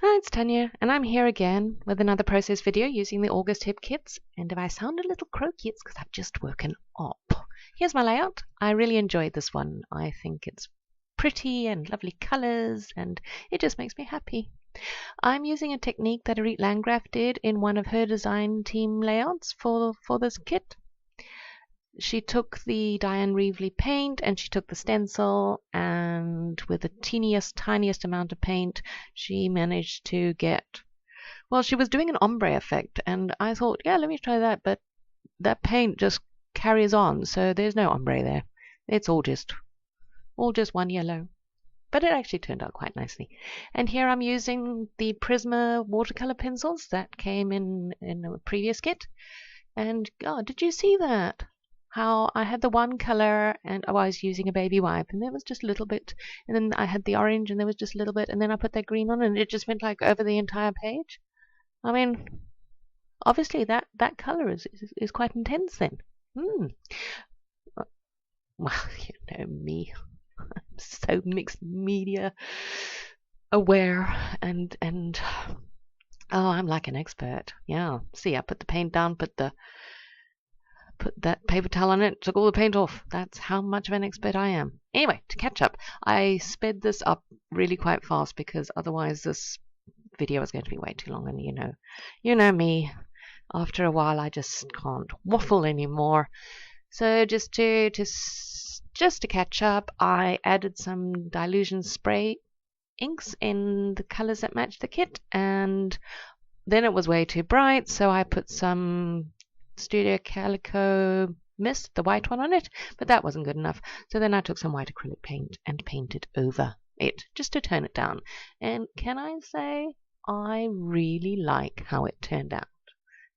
Hi, it's Tanya, and I'm here again with another process video using the August HipKits. And if I sound a little croaky, it's because I've just woken up. Here's my layout. I really enjoyed this one. I think it's pretty and lovely colors, and it just makes me happy. I'm using a technique that Arit Landgraf did in one of her design team layouts for this kit. She took the Diane Reevely paint and she took the stencil, and with the tiniest amount of paint she managed to get, well, she was doing an ombre effect, and I thought, yeah, let me try that, but that paint just carries on, so there's no ombre there. It's all just one yellow. But it actually turned out quite nicely. And here I'm using the Prisma watercolor pencils that came in a previous kit. And oh, did you see that? How I had the one color and I was using a baby wipe, and there was just a little bit, and then I had the orange and there was just a little bit, and then I put that green on and it just went like over the entire page. I mean, obviously that color is quite intense then. Well, you know me. I'm so mixed media aware and oh, I'm like an expert. Yeah. See, I put the paint down, put that paper towel on it, took all the paint off. That's how much of an expert I am. Anyway, to catch up, I sped this up really quite fast because otherwise this video is going to be way too long, and you know me. After a while I just can't waffle anymore. So just to catch up, I added some dilution spray inks in the colors that match the kit, and then it was way too bright, so I put some Studio Calico Mist, the white one, on it, but that wasn't good enough. So then I took some white acrylic paint and painted over it just to tone it down. And can I say, I really like how it turned out.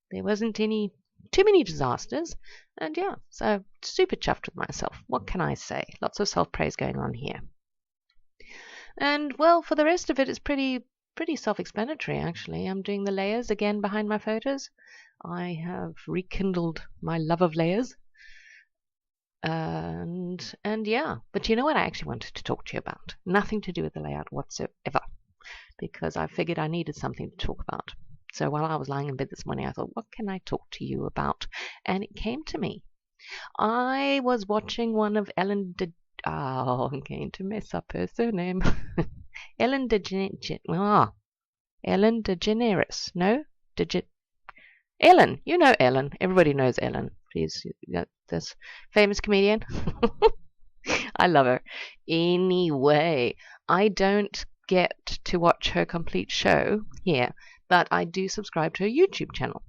There wasn't too many disasters, and yeah, so super chuffed with myself. What can I say? Lots of self-praise going on here. And well, for the rest of it, it's pretty self-explanatory actually. I'm doing the layers again behind my photos. I have rekindled my love of layers. And yeah, but you know what I actually wanted to talk to you about? Nothing to do with the layout whatsoever, because I figured I needed something to talk about. So while I was lying in bed this morning, I thought, what can I talk to you about? And it came to me. I was watching one of I'm going to mess up her surname. Ellen DeGeneres. No? Ellen. You know Ellen. Everybody knows Ellen. She's this famous comedian. I love her. Anyway, I don't get to watch her complete show here, but I do subscribe to her YouTube channel.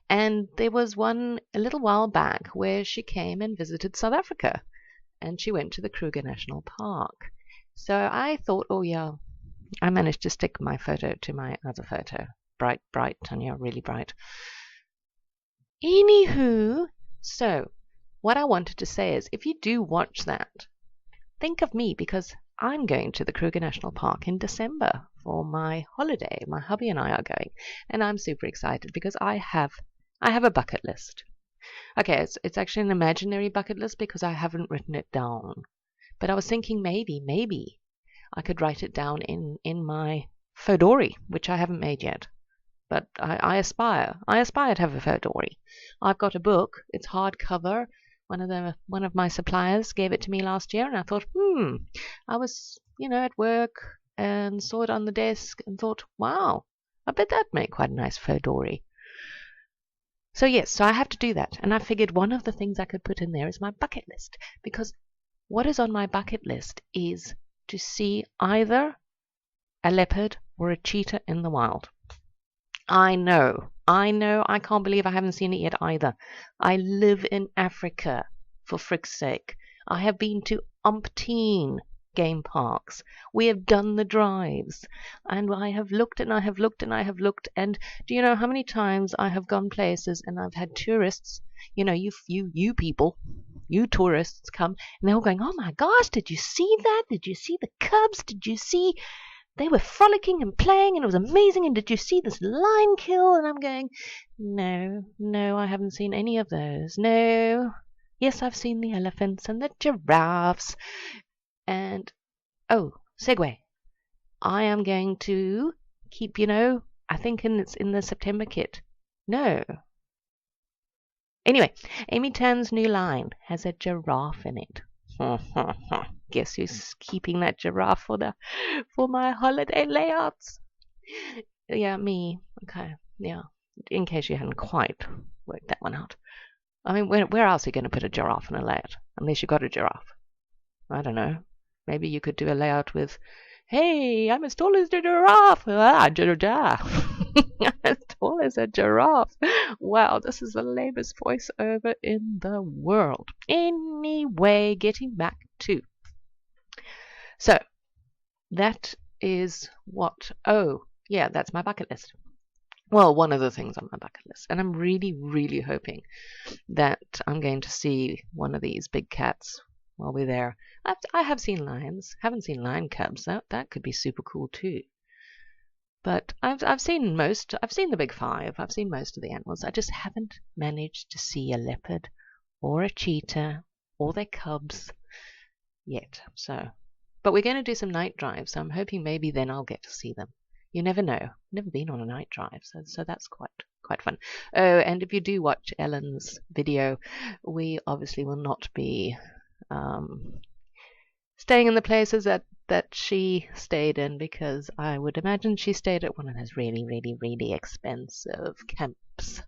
And there was one a little while back where she came and visited South Africa, and she went to the Kruger National Park. So I thought, oh yeah, I managed to stick my photo to my other photo. Bright, Tanya, really bright. Anywho, so what I wanted to say is, if you do watch that, think of me, because I'm going to the Kruger National Park in December for my holiday. My hubby and I are going, and I'm super excited because I have a bucket list. Okay, it's actually an imaginary bucket list because I haven't written it down. But I was thinking maybe I could write it down in my Fodori, which I haven't made yet. But I aspire to have a Fodori. I've got a book. It's hardcover. One of my suppliers gave it to me last year, and I thought, I was, at work and saw it on the desk and thought, wow, I bet that'd make quite a nice Fodori. So yes, so I have to do that, and I figured one of the things I could put in there is my bucket list, because what is on my bucket list is to see either a leopard or a cheetah in the wild. I know, I can't believe I haven't seen it yet either. I live in Africa, for frick's sake. I have been to umpteen game parks. We have done the drives, and I have looked and I have looked and I have looked, and do you know how many times I have gone places and I've had tourists, you people, you tourists come, and they're all going, oh my gosh, did you see that? Did you see the cubs? Did you see... They were frolicking and playing, and it was amazing. And did you see this lion kill? And I'm going, no, I haven't seen any of those. No. Yes, I've seen the elephants and the giraffes. And, oh, segue. I am going to keep, I think it's in the September kit. No. Anyway, Amy Tan's new line has a giraffe in it. Guess who's keeping that giraffe for my holiday layouts? Yeah, me. Okay, yeah. In case you hadn't quite worked that one out. I mean, where else are you going to put a giraffe in a layout? Unless you got a giraffe. I don't know. Maybe you could do a layout with, hey, I'm as tall as a giraffe. Ah, giraffe. I'm as tall as a giraffe. Wow, this is the lamest voiceover in the world. Anyway, getting back to. So, that is what, yeah, that's my bucket list. Well, one of the things on my bucket list. And I'm really, really hoping that I'm going to see one of these big cats while we're there. I have seen lions. Haven't seen lion cubs. That could be super cool too. But I've seen most. I've seen the big five. I've seen most of the animals. I just haven't managed to see a leopard or a cheetah or their cubs yet. But we're going to do some night drives. So I'm hoping maybe then I'll get to see them. You never know. Never been on a night drive, so that's quite fun. Oh, and if you do watch Ellen's video, we obviously will not be staying in the places that she stayed in, because I would imagine she stayed at one of those really, really, really expensive camps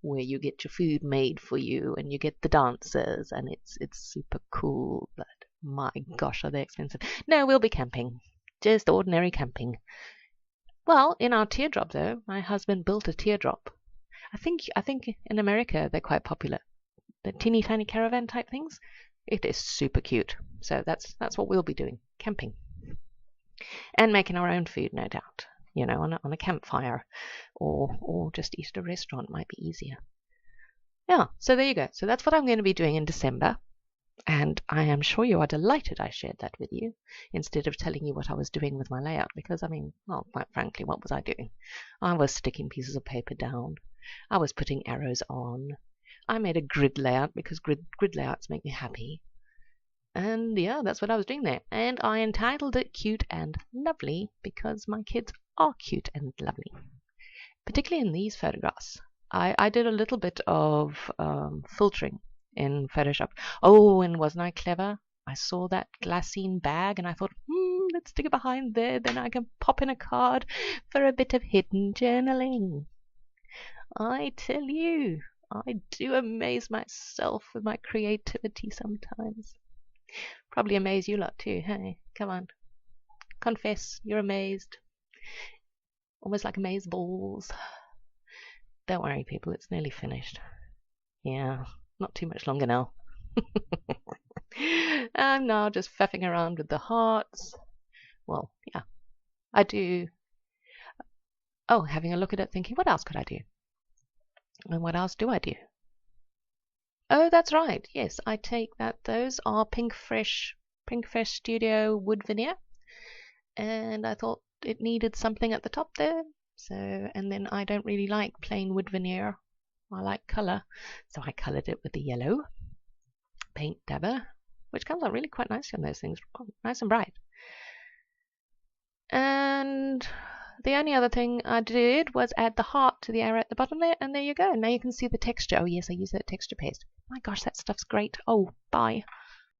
where you get your food made for you and you get the dancers and it's super cool. But my gosh, are they expensive? No, we'll be camping, just ordinary camping. Well, in our teardrop though, my husband built a teardrop. I think in America they're quite popular. The teeny tiny caravan type things. It is super cute. So that's what we'll be doing, camping. And making our own food, no doubt. On a campfire or just eat at a restaurant might be easier. Yeah, so there you go. So that's what I'm going to be doing in December. And I am sure you are delighted I shared that with you instead of telling you what I was doing with my layout, because, I mean, well, quite frankly, what was I doing? I was sticking pieces of paper down. I was putting arrows on. I made a grid layout because grid layouts make me happy. And yeah, that's what I was doing there. And I entitled it Cute and Lovely because my kids are cute and lovely. Particularly in these photographs. I did a little bit of filtering in Photoshop. Oh, and wasn't I clever? I saw that glassine bag and I thought, let's stick it behind there. Then I can pop in a card for a bit of hidden journaling. I tell you, I do amaze myself with my creativity sometimes. Probably amaze you lot too, hey? Come on. Confess, you're amazed. Almost like amaze balls. Don't worry, people, it's nearly finished. Yeah. Not too much longer now. I'm now just faffing around with the hearts. Well, yeah, I do. Oh, having a look at it, thinking, what else could I do? And what else do I do? Oh, that's right. Yes, I take that. Those are Pink Fresh Studio wood veneer. And I thought it needed something at the top there. So, and then I don't really like plain wood veneer. I like colour, so I coloured it with the yellow paint dabber, which comes out really quite nicely on those things, nice and bright. And the only other thing I did was add the heart to the arrow at the bottom there, and there you go. Now you can see the texture. Oh yes, I use that texture paste. My gosh, that stuff's great. Oh, bye.